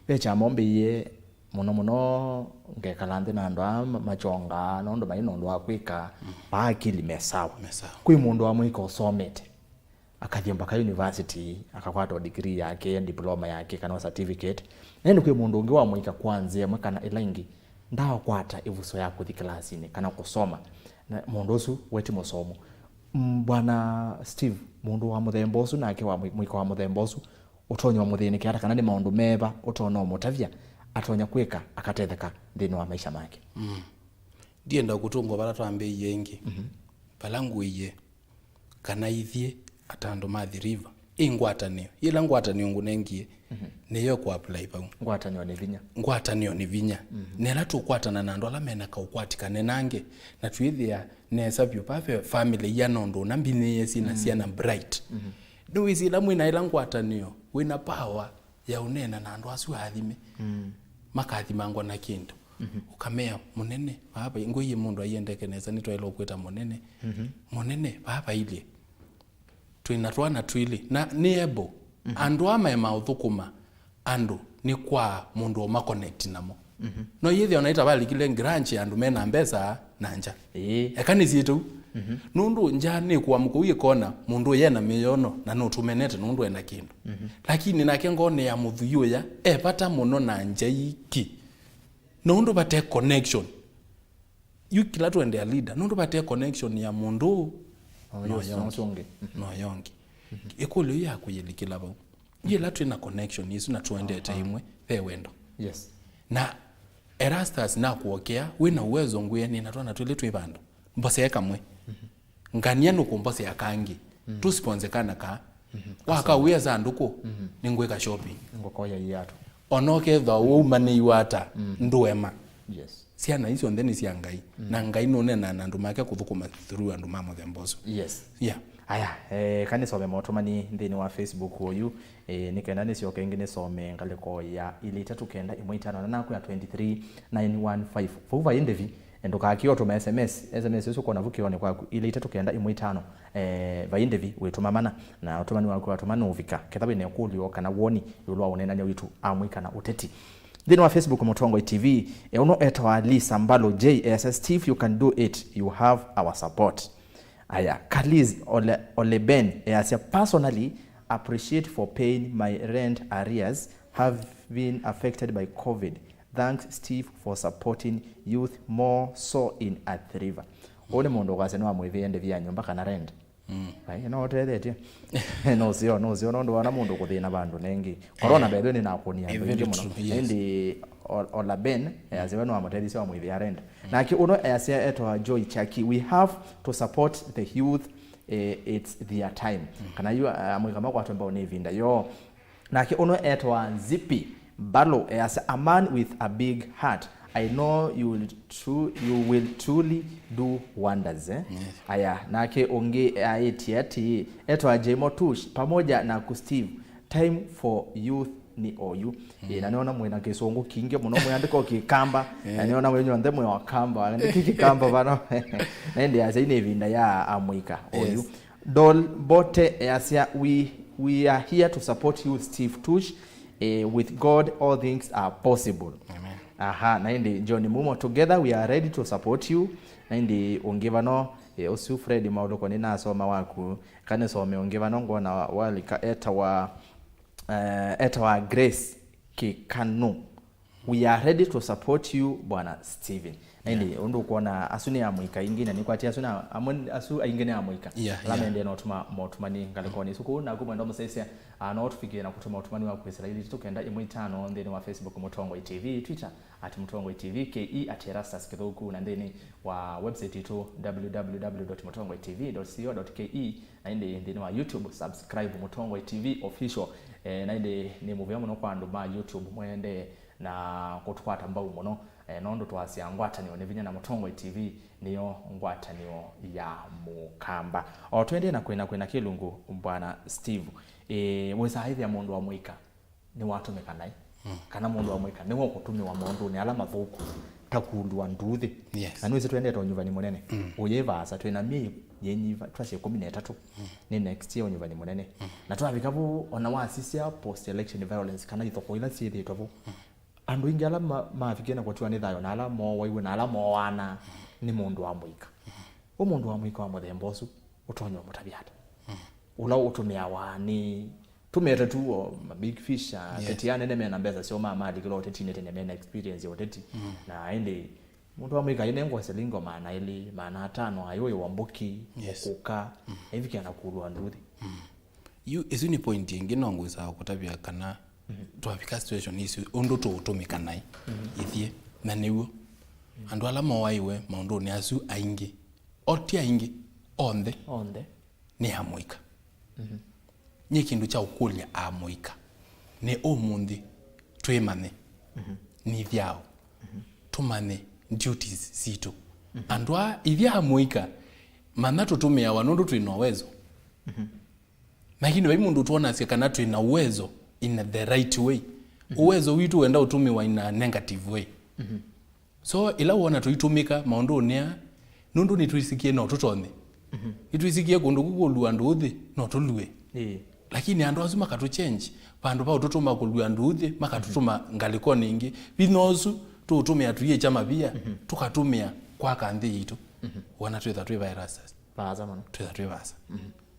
becha mombe ye muno ngekalande na andu machonga no ndo maino ndo akwika baakili mesawa kwi mundu wa Amuika osomete akathia mpaka university akakwata degree yake diploma yake kana certificate nende kwi mundu ungi wa Amuika kwanza amwe kana elangi ndawa kwata ivuso yako thi classini kana kusoma na mundu usu weti musomo bwana Steve mundu wa muthembosu nake wa Amuika wa muthembosu utonyo muthini kiara kana ni maundu meba utono mutavia atonya kweka akatetheka ndino wa maisha make ndienda kutungo bara twambe yengi balangu iye kana ithie atando mathi river ingwatanio ila ngwatanio ngunengie niyo ku apply pa ngwatanio ni vinya nela tukwatana na ndo ala mena ka ukwatikane nange na twithia nesa pyo pafe family ya nondo na mbine yesi na siana bright no izila mwina ila ngwatanio wina power ya unena na ndo asu athime makathi mango na kindu ukamea munene baba ngoye mundu ayendekeneza nitwailo kweta munene munene baba ile twinatwana twili na niebo andu ama uthukuma andu ni kwa mundu oma connect namo no yithi onaita bali kile ngranchi andu mena mbesa nanja ekani zitu nundu njani kwa mkuye kona mundu yena miyono na no tumenete nundu ena kindu lakini nake ngone ya muthuyo ya pata muno na nja iki nundu bate connection yukila tu ende leader nundu bate connection ya mundu no yongi ekolo ya kuyelikila ba yela twina connection yisu na tuende taimwe wendo yes na Erastus na kuokea wina uwezo nguye ni natwana twile twibando mbose yakamwe ngania no kumbose yakangi tu sponsor kana ka waka uweza nduko ningweka shopping ngokoya yatu onoke tho umani iwata nduema yes siana hizo ndeni sia ngai na ngai none na ndu make kuthukuma through andu mamo themboso yes aya kani some motomani ndini wa Facebook uyu nikenda ni sioke ngine some ngaleko ya ile tatu kenda imwe itano na naku ya 23915 fuva indevi ndoka akio to SMS yesu kona vukione kwaku ile tatu kenda imwe itano vaindevi wetuma mana na otomani wako watomani uvika kethabe ne kulio kana woni yulwa unenanya witu Amuika na Uteti ndini wa Facebook Mutongo TV uno etwa Lisa Mbalo JSS Steve you can do it you have our support aya Kaliz Oleben as personally appreciate for paying my rent arrears have been affected by COVID. Thanks Steve for supporting youth more so in Athi River. One mondo kwase no amwe ende vya nyumba kana rent. No tete. No sio ndo wana mondo kuthina bandu nengi. Corona bebe ni nakonia ngi muno. Ndi Olaben as wenu amotedisi wa mwe rent. Na ki uno as eto Joy Chaki we have to support the youth it's their time. Kana yu Amuika mako watu ambao ni vinda yo. Na ki uno eto Zippy Balo as a man with a big heart. I know you will truly do wonders Yes. Aya nake onge eti eto Jemo Tush pamoja na Steve time for youth ni oyu na niona mwena kisongo kinge muno mwandiko kikamba na niona mwenye ndemwe wa kamba ndiki kikamba bana nende azaine vinda ya Amuika oyu Dol bote asia we are here to support you Steve Tush. With God all things are possible. Amen. Aha, na indi John Mumo, together we are ready to support you. Na indi ungivano osu Fred mauloko ni nasoma waku kane some ungivano ngona walika eta wa Grace Kikanu. We are ready to support you Bwana Steven. Ndi undu kuona asuni ya Amuika ingine ni kwatia asuna asu ingine ya Amuika. Lamende no tuma motumani ngalikoni suku na kumwe ndo msesia anotufike na kutuma utumani wa Israeli tukenda imwitano ndeni wa Facebook Mutongwe TV, Twitter @Mutongwe TV, KE @Erastus Kithuku na ndeni wa website itu www.mutongwetv.co.ke na ndeni wa YouTube subscribe Mutongwe TV official. Na ni movie muno kwa nduma YouTube mwende na kutwata mbau muno nondo twasi ngwatanio ne vinya na Mutongwe TV niyo ngwatanio ya Mukamba. Twende na kwena kilungu Bwana Steve. Wesa hivi ya mundu wa Amuika ni watumika nai kana mundu wa Amuika ni gukutumi wa mundu ni alama thuku takundu wa nduthi. Na niwese twende to nyuvani munene uyevasa twena mi yenyiva twashe 13 ni next year nyuvani munene na twabikabu ona wasisia post election violence kana ithoko ila sithi twavu andu ingi ala mafikena kwa tuani thayo na ala mo waiwe na ala mo wana ni mundu wa Amuika. Mundu wa Amuika wa muthembosu utonyo mutabiata ula utumia wani tumete tu big fish tetiane ne mena mbeza sio mama dikilo tetine tene mena experience yoteti na ende mundu wa Amuika ine ngo selingo maana ili maana 5 ayo wambuki kuka hivi kana kulwa nduthi you isuni point ingino nguza kutabia kana twafika situation isi undu to utumika nai ithie na niwo andu ala mawaiwe maundu ni asu aingi oti aingi onde ni Amuika. Ni kindu cha ukulia Amuika ni omundi twemane ni vyao tumane duties zito andwa ithia Amuika mana tutumia wanundu twina uwezo lakini wewe mundu tuona sia kana twina uwezo in the right way uwezo witu wenda utumiwa in a negative way so ila uona tuitumika maundu nia nundu ni tuisikie no tutone ituisikie kundu kukulua nduthi no tulue lakini andu azuma katu change pandu pa ututuma kulua nduthi makatutuma ngaliko ningi binozu tutumia tuye chama bia tukatumia kwa kanthi yitu wana twetha twe viruses baza mano twetha twe basa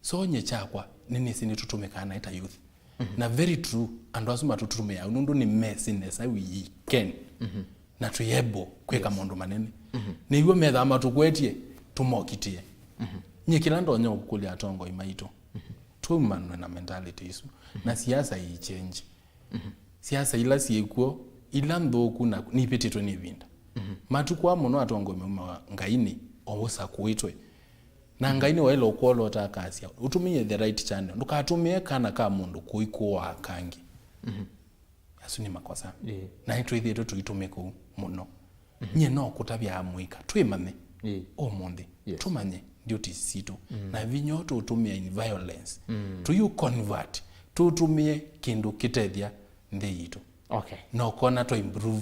so nye chakwa nini sini tutumikana ita youth na very true andu azuma tutumia nundu ni messiness I we can na tuyebo kweka mundu manene niwe metha matukwetie tumokitie nye kila ndonyo kukulia atongo imaito tumanwe na mentality isu na siasa i change siasa ila siekuo ila ndhoku na nipetitwe nivinda matukwa muno atongo mema ngaini owosa kuitwe na ngaini wailo kwolo takasia utumie the right channel ndukatumie kana ka mundu kuikuwa kangi asuni makosa na itwe ithieto tuitumeko muno nye no kutabia Amuika twimane omundi tumanye duties sito na vinyo tutumia in violence to you convert tutumie kindu kitethia nthi yitu no kona to improve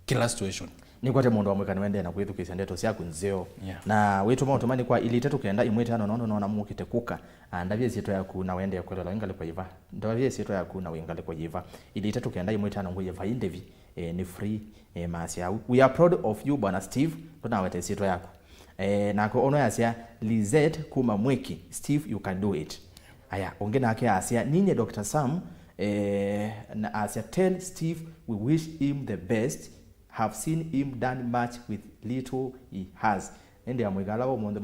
kila situation ni kwate mundu wa Amuika ni wende na kwithukisia ndeto ciaku nzeo na witu mautumani kwa ili tetu kenda imwitano nono na mukite kuka ndavye sito yaku na wende yakwela ingale kwa iva ndavye sito yaku na wingale kwa iva ili tetu kenda imwitano nguye va indevi ni free masia we are proud of you Bwana Steve tunawete sito yaku nako ono yasia Lizette kuma mwiki Steve you can do it aya ongena ake asia ninye Dr. Sam na asia tell Steve we wish him the best have seen him done much with little he has ende amwigala wo monde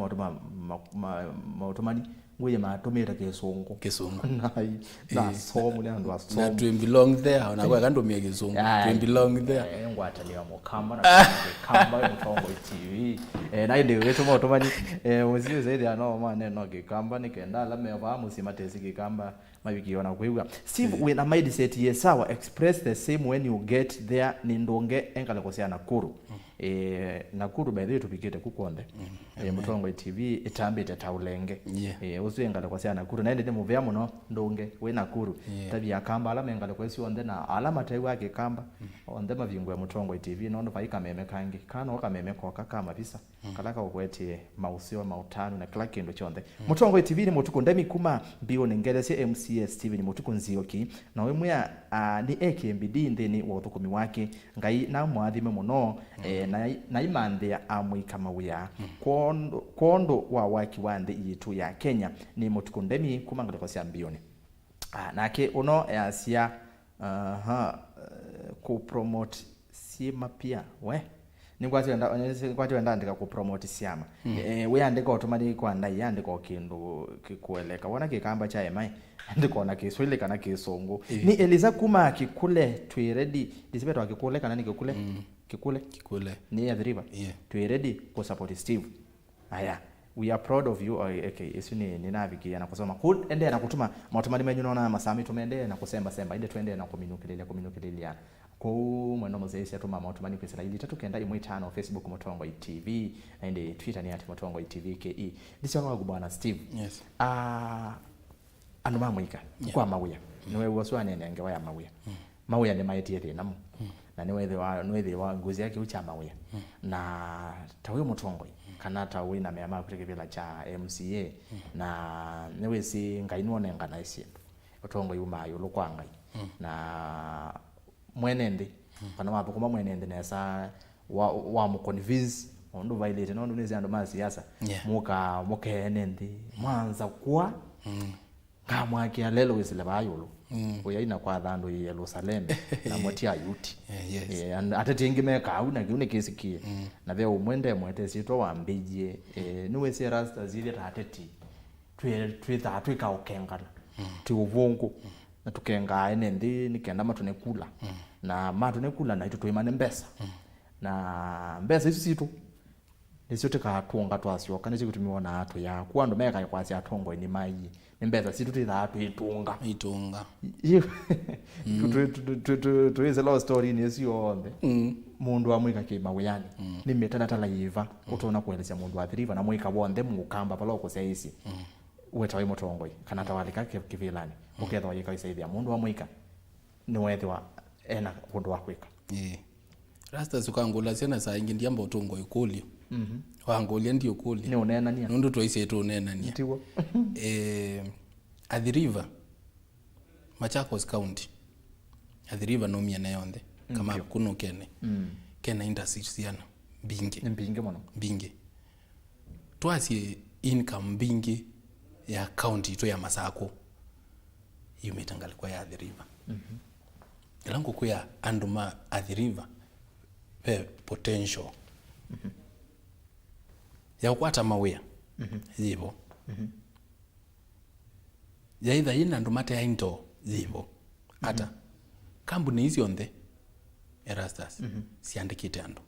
mautumani nguye matumira kesungu na somo le andu asomo na to belong there na kwa kandomia kesungu to belong there ngwataliwa Mukamba na Kamba Mutongwe TV na inde wetu mautumani musio zaidi ano mane no Kamba nikenda la meva musimatesi Kamba mabikiona kwiwa Steve when a mindset yes sawa express the same when you get there ni ndonge engala kosea Nakuru Nakuru by the way tupikite kukonde Mutongo TV itambite taulenge usengala kosea Nakuru na ende muvya muno ndonge we Nakuru tabi yakamba alama engala kwesi onde na alama taiwa yake kamba onde mavingo ya Mutongo TV nondo faika meme kangi kana okameme koka kama bisa kalaka okwete mausio mautano na kila kindu chonde Mutongo TV ni mutuko ndemi kuma bio nengelese MCS Steven mutuko nzioki na wemwe ni AKMBD ndeni wothukumi wake ngai na mwathime muno na imande ya Amuika mawia kondo wa waki wande yitu ya Kenya ni mutuko ndemi kuma ngaleko sia mbioni nake uno sia ku promote sima pia we nikwati wenda andika ku promote siama we andika automati kwa ndai andika kindu kikueleka wana kikamba cha emai andika na kiswahili kana kisongo ni Eliza kuma kikule twi ready disibeto akikule kana nikikule kikule ni adriba twi ready ku support Steve aya we are proud of you okay isuni ninavikia na kusoma cool ende na kutuma automati menyu naona masami tumende na kusemba inde twende na kuminukilia ko mwendo mozesi atuma automati pesa ili tatu kenda imwe 5 Facebook Mutongo TV ende Twitter ni @Mutongo TV ke ndisi wangu bwana Steve yes anu Amuika kwa mawia niwe waswane nenge wa mawia mawia ni mayetie namu na niwe wa ngozi yake ucha mawia na tawe Mutongo kana tawe na mema kutekebela cha MCA na niwe si ngainone ngana isi Mutongo yumayo lokwanga na mwenende kana mapo kuma mwenende nesa wa mu convince ondo violate no ndonezi ando masiasa muka enende mwanza kwa kama kia lelo wisile bayolo oya ina kwa dhando ya Yerusalem na motia yuti atete ngimeka hauna kiune kisikie na vya mwete sito wambije niwe si rasta zile tateti twitha twika okengana tiuvungu na tukenga enende nikenda matunekula na matunekula na ito tuimane mbesa na mbesa isu situ nisiote ka tuonga twasyo kana chikutumiwa na atu ya kwando meka kwasi atongo ni mai nimbeza situ titha atu itunga tuweze law story ni sio onde mundu Amuika kima weyani nimetana tala yiva utona kueleza mundu athiriva na Amuika bonde mukamba pala ko seisi weta wa Mutongo kana tawalika kivilani uketho yika isaithia mundu Amuika ni wethwa ena kundu wa kwika rasta sukangula sena saa ingi ndiamba utongo ikulio wangolia ndio kuli ni unena nia nundu toise tu unena nia tiwo Athi River Machakos County Athi River no mia nayonde kama kuno kene kena indasisiana binge mono binge twasi income binge ya county to ya Masako yumetangala kwa ya Athi River elango kwa anduma Athi River potential ya ukwata mawea zibo ya idha ina ndumate ya into zibo hata kambuni hizi onde erastas siandikite ando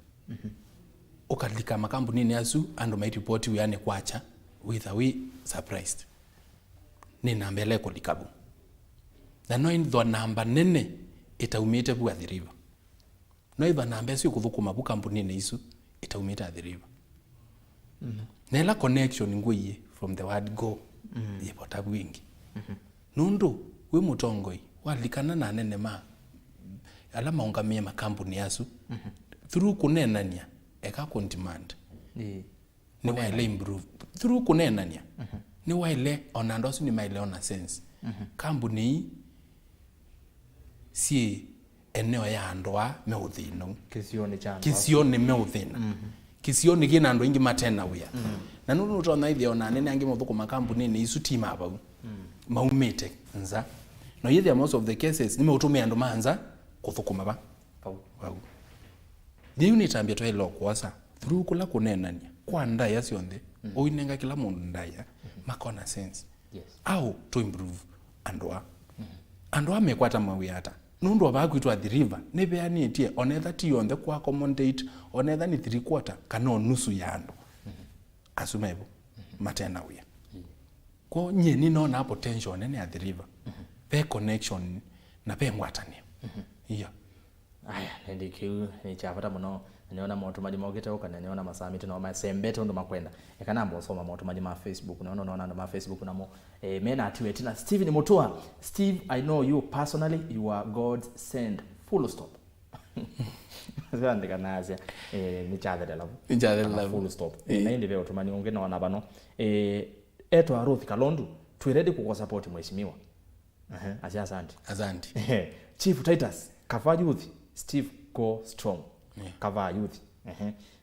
ukadlika makambuni ni asu ando mairipoti uyane kwacha with we surprised ni nambele kulikabu na no indho namba nene itaumite bu Athi River no idho namba si kuthukuma bu kambuni ni isu itaumite Athi River nela connection nguye from the word go yepotabu wingi nundu we Mutongoi walikana na nene ma alama ungamia makambuni yasu through kunenania eka demand ni waile improve through kunenania ni waile onandosu ni maile ona sense kambuni si eneo ya andoa meuthino kisioni meuthina kisioni kina ando ingi matena wea na nunu utona idhi ona nene angi muthuku makambuni ni isu team abau maumete nza no yethia most of the cases nime utumia ando manza kuthukuma ba ni unit ambia to elo kwasa through kula kunenania kwa ndaya sionde oinenga kila mundu ndaya makona sense au to improve andoa mekwata mawiyata nundu abakwitwa Athi River nebeanitie onetha ti on the kwa accommodate onetha ni 3/4 kana nusu ya ando asumebo matena wia ko nyeni no na potential nene Athi River pe connection na pe ngwatanio iyo aya ndikiu ni chapata muno niona moto mali mogete okana niona masamiti no masembete ndo makwenda ekana mbo soma moto mali ma Facebook naona ndo ma Facebook namo mena atiwe tina Steven Mutua. Steve, I know you personally, you are God's send, full stop. Zandika nazia ni chadere love full stop naindi veo tumani ongena wana bano eto Ruth Kalondu tuiredi ku support mheshimiwa asante Chief Titus Kava Youth Steve go strong Kava Youth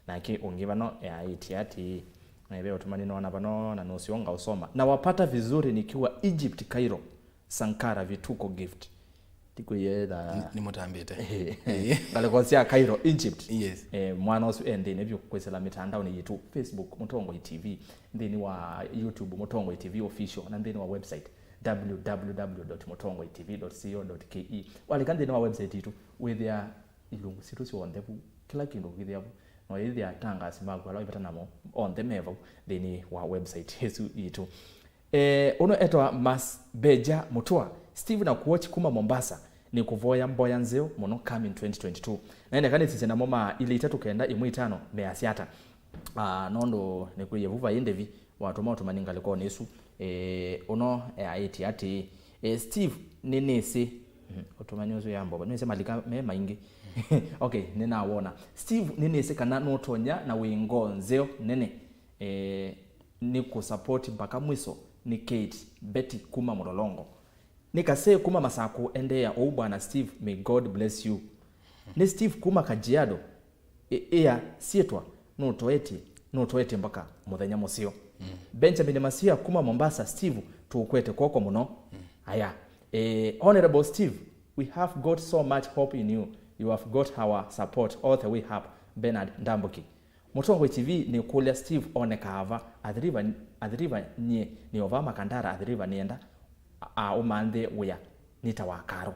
na ki ongibano ya itiati na veo tumani wana bano na nosionga usoma na wapata vizuri nikiwa Egypt Cairo Sankara vituko gift tiko yeda ni mutambete ngale kosia Cairo Egypt yes mwana osu ende nebyo kwesela mitandao ni yitu Facebook Mutongo TV ndeni wa YouTube Mutongo TV official na ndeni wa website www.mutongotv.co.ke walikande wa website yitu with their ilungu situsi on devu kila kindu with their no yithia tanga simago ala ibata namo on the mevo ndeni wa website yesu yitu uno etwa Mas Beja Mutua Steve na kuwatch kuma Mombasa ni kuvoya mboya nzeo muno coming 2022 naende kani sisi na moma ile itatu kenda imwe itano me asiata nondo ne kuyevuva yendevi watu mautu maninga liko nesu uno ati Steve nenese otomanyozo yambo banese malika me maingi okay nena wona Steve nenese kana notonya na wingo nzeo nene ni ku support mpaka mwiso ni Kate Betty kuma Mololongo nikase kuma Masako ende ya bwana Steve, may God bless you. Ni Steve kuma Kajiado sietwa no toete mpaka muthenya musio Benjamin Masia kuma Mombasa Steve tukwete koko muno aya honorable Steve, we have got so much hope in you. You have got our support all the way up. Bernard Ndambuki Mutongo TV ni kulia Steve onekava adriva nye ni ovama kandara adriva nienda umande uya nitawakaro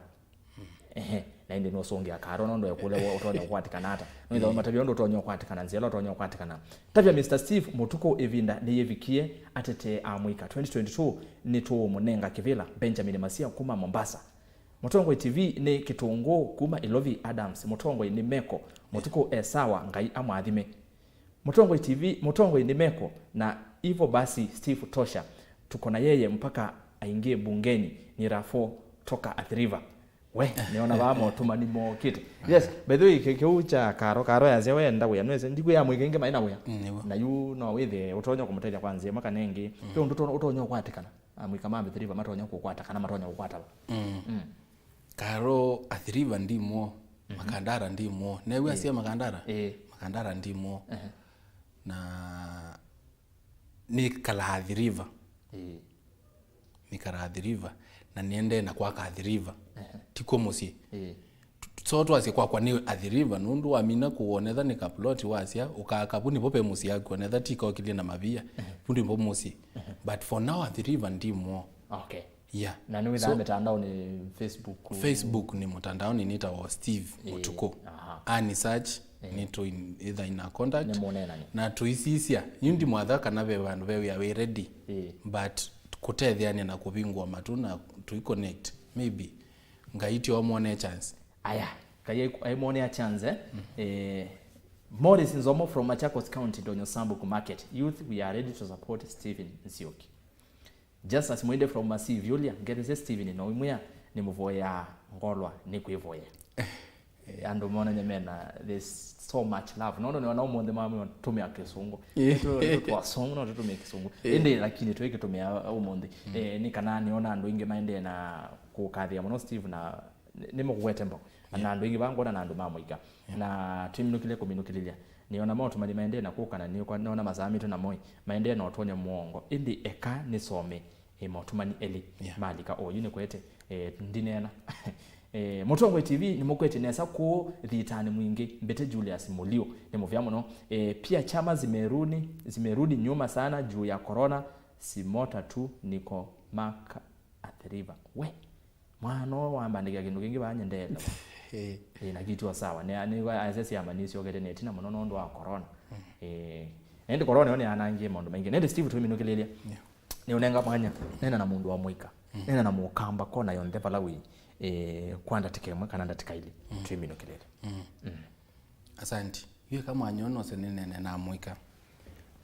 na ndi no songi akaro nondo yakule utonya kwatikanata no matabio ndo utonya kwatikana nzela utonya kwatikana tabia Mr Steve Mutuko Evinda ni yevikie atete Amuika 2022 ni to munenga kivila Benjamin Masia kuma Mombasa Mutongo TV ni kitungo kuma Ilovi Adams Mutongo ni Meko Mutuko sawa ngai amwathime Mutongo TV Mutongo ni Meko na hivyo basi Steve tosha tuko na yeye mpaka aingie bungeni ni Rafo toka Athi River we niona bamo tumani mo kitu yes by the way keucha karo ya zewe nda we nweze ndiku ya mwigenge maina we na you no with utonya kumuteja kwanza maka nengi pe ndoto utonya kwatikana Amuika mambe Athi River matonya kwatakana matonya kwatala karo Athi River ndimo makandara ndimo newe asia makandara ndimo na ni kala Athi River nikara Athi River na niende na kwa Athi River tiko musi soto wasi kwa ni Athi River nundu amina kuonetha ni kaploti wasia ukakabuni pope musi yako onetha tiko kile na mavia pundi mpo musi but for now Athi River ndimo okay yeah na ni witha mitandao ni Facebook ni mtandao ni nita wa Steve Mutuko ani search nito either in a contact na tuisisia yundi mwathaka na bebandu we are ready but kutethania na kubingwa matuna to connect maybe ngaiti omone chance aya kai mone chance Morris Nzomo from Machakos County Donyo Sambu Market youth we are ready to support Stephen Nzioki just as mwende from Massive Julia ngeze Stephen no imwe ni muvoya ngolwa ni kuivoya ando mona nyamena there's so much love no wana umonde mami tumia kisungu to songo no tumia kisungu ende lakini tuweke tumia umonde ni kana niona ando inge maende na kukathia muno Steve na nimo kuwetembo na ando inge bangona na ando Amuika na timinukile kuminukililia niona moto mali maende na kuka na niyo kwa naona mazami tu na moi maende na otonya muongo indi eka nisome motumani eli malika yuni kwete ndinena Mutongo TV ni mukwete nesa ku dhitani mwingi Mbete Julius Mulio ni muvyamo no pia chama zimerudi nyuma sana juu ya corona simota tu niko maka Athi River we mwana wambandika kindu kingi banyendela na kitu sawa ni asesi ya manisi ogete netina munono ndo wa corona ende corona yone anangie mondo mengi nende Steve tu minukelelia ni unenga mwanya nena na mundu wa Amuika nena na mukamba kona yonde balawi kwanda tikemwe kana ndatika ili twimino kelele. Asante. Yue kama anyono senene na Amuika.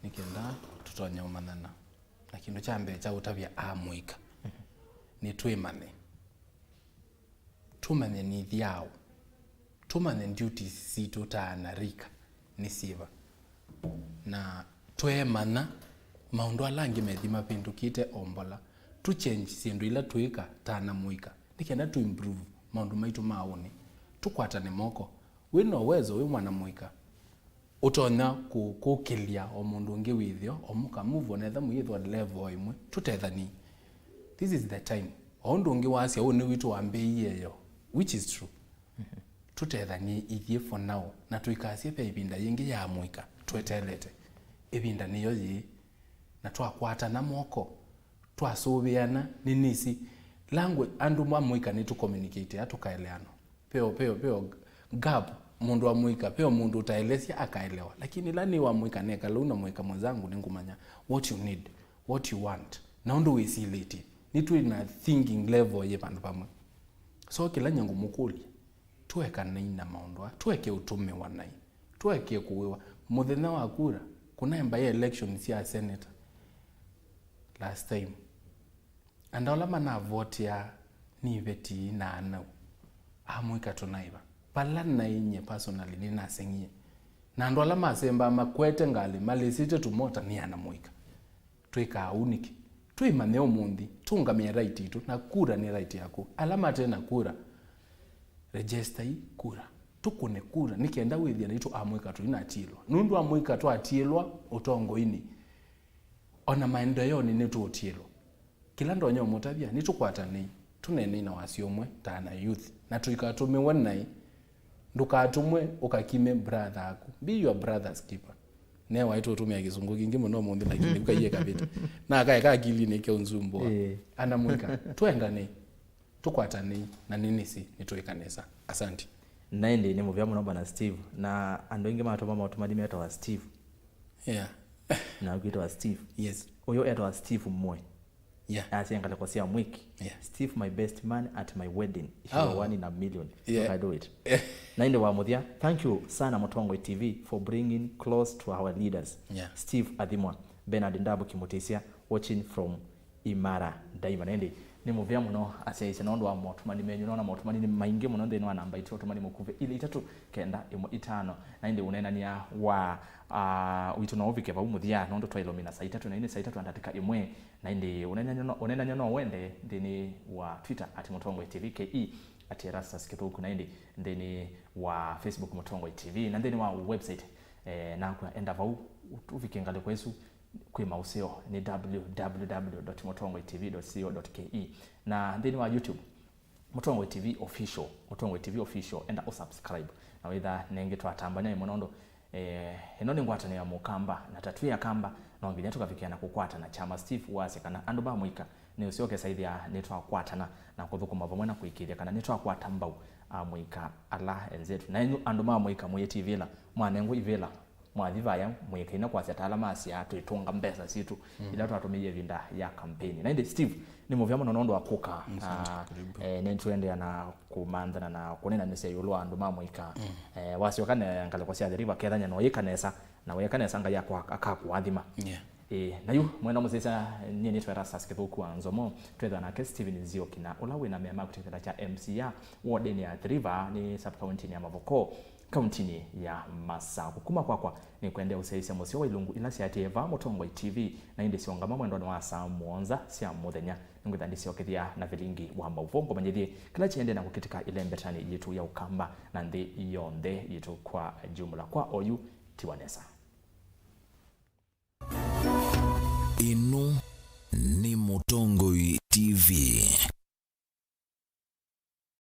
Nikenda tutonya umanana. Na kindu cha mbere cha utavya Amuika. Ni twimane. Tumane ni thiao. Tumane duties situ ta rika ni siva. Na twemana maundu alangi methi mapindukite ombola. Tu change sindu ila tuika ta Amuika. Nikenda tu improve maundu maitu maone. Tukwatane moko. Wino uwezo we mwana Amuika. Utonya kukilia omundu ungi withio omuka move on etha muithwa level imwe tutethani. This is the time. Ondu ungi wasia one witu wambeiye yo, which is true. Tutethani ithie for now na tuikasie pe ibinda yingi ya Amuika twetelete. Ibinda niyo yi na twakwata na moko. Twasubiana ninisi language andu Amuika ni tu communicate atukaeleano. Peo gap mundu Amuika peo mundu utaelesia akaelewa, lakini lani wa Amuika neka luna Amuika mwenzangu ningumanya what you need, what you want na undu wisiliti nitu ina thinking level ye pandu pamwe. So kila nyangu mukuli tuweka na maundwa tuweke utume wanai tuweke kuwewa muthenya wa kura kuna mbaye elections ya senator last time andola mana vote ya ni veti na anau Amuika tunaiva pala na inye personally ni nasengie na ndo ala masemba makwete ngali malisite tumota ni Amuika twika uniki twimane omundi tungamia right itu na kura ni right yako alama tena kura register kura tukune kura nikienda withia nitu Amuika tu inatilwa nundu Amuika tu atilwa utongo ini ona maendeleo ni netu otielo kila ndo nyomo tabia nitukwatane tunene na wasiomwe tana youth na tuikatumiwe nai ndukatumwe ukakime brother aku be your brother's keeper ne waito utumia kizungu kingi muno mundi lakini ukaye kabita na akaya akili ne keunzumbo Amuika twendane tukwatane na nini si nitoikanesa. Asante. Naende ni muvya muno bana Steve na ando inge matoma matumadi meto wa Steve. Yeah. Na ukito wa Steve. Yes. Oyo eto wa Steve mmoja. Yeah. Asiangala kwa sia mwiki. Yeah. Steve my best man at my wedding. If you are 1 in a million. Yeah. I do it. Naende wa muthia. Thank you sana Mutongwe TV for bringing close to our leaders. Yeah. Steve Adhimwa, Bernard Ndabu Kimutisia watching from Imara Daima. Naende ni muvya muno asiaise nondo wa motumani menyu nona motumani ni maingi muno ndeni wa namba itu otumani mukuve ili itatu kenda imo itano naende unenania wa witu na ovike ba umuthia nondo twailomina saa 3 na ine saa 3 andatika imwe naende unenania no wende ndeni wa Twitter @Mutongwe TV ke @Erastus Kithuku naende ndeni wa Facebook Mutongwe TV na ndeni wa website na kwa enda vau uvike ngale kwesu kwi mauseo ni www.mutongwetv.co.ke na ndeni wa YouTube Mutongwe TV official enda usubscribe na witha nenge twatambanya munondo eno ni ngwatane ya mukamba na tatu ya kamba na nginya tukafikiana kukwata na chama Steve wase kana andu ba Amuika ni usioke saithia ni twakwatana na kuthukuma vamwe na kuikiria kana ni twakwata mbau Amuika ala enzetu na andu ba Amuika mu TV la mwanengo ivela mwathivaya mwikaina kwa siatala masi atu itunga mbesa situ ila twatumie vinda ya kampeni na inde Steve ni muvya muno nondo akuka ne tuende na kumandana na kunena nise yulwa andu ma Amuika wasiokane ngale kwa sia river kethanya no yikanesa na wekanesa nga yakwa akakuathima nayu mwena musesa ni ni Erastus Kithuku anzomo twetha na Steven Nzioki na ulawe na mema kutekela cha MCA ward ya River ni sub county ya Mavoko kaunti ya Masako kuma kwakwa ni kuendea usaisi musio wa ilungu ila siateva Mutongwe TV na indi siongama mwendo wa saa muonza sia muthenya nguthandisi okethia na vilingi wa mauvongo manyithie kila chiende na kukitika ile mbetani yetu ya ukamba na ndi yonde yetu kwa jumla kwa oyu tiwanesa. Ino ni Mutongwe TV.